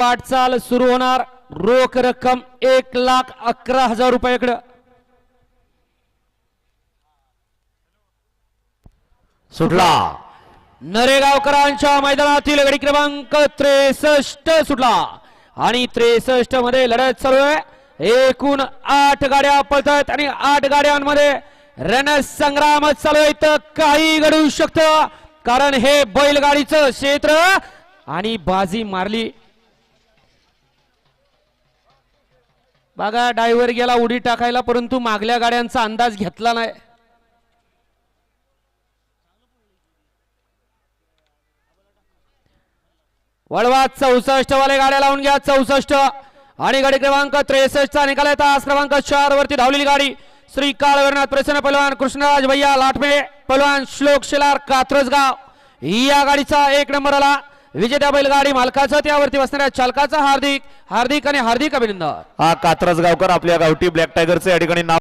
वाटचाल सुरू होणार. रोख रक्कम 1,11,000 रुपयाकडे. सुटला नरेगावकरांच्या मैदानातील गडी क्रमांक 63 सुटला आणि 63 मध्ये लढत चालू आहे. एकूण 8 गाड्या पळतायत आणि 8 गाड्यांमध्ये रणसंग्राम चालू आहे. तर काही घडू शकतं कारण हे बैलगाडीचं क्षेत्र आणि बाजी मारली. बघा ड्रायव्हर गेला उडी टाकायला परंतु मागल्या गाड्यांचा अंदाज घेतला नाही. वळवा 64 वाले गाड्या लावून घ्या. 64 आणि गाडी क्रमांक 63 चा निकाल आहे. तास क्रमांक 4 वरती धावलेली गाडी श्री काळवरनाथ प्रसन्न पहलवान कृष्णराज भैया लाटमे पहलवान श्लोक शेलार कात्रजगाव या गाडीचा 1 नंबर आला. विजेत्या बैलगाडी मालकाचं त्यावरती बसणाऱ्या चालकाचं हार्दिक हार्दिक आणि हार्दिक अभिनंदन. हा कात्रजगावकर आपल्या गावठी ब्लॅक टायगरचे या ठिकाणी नाव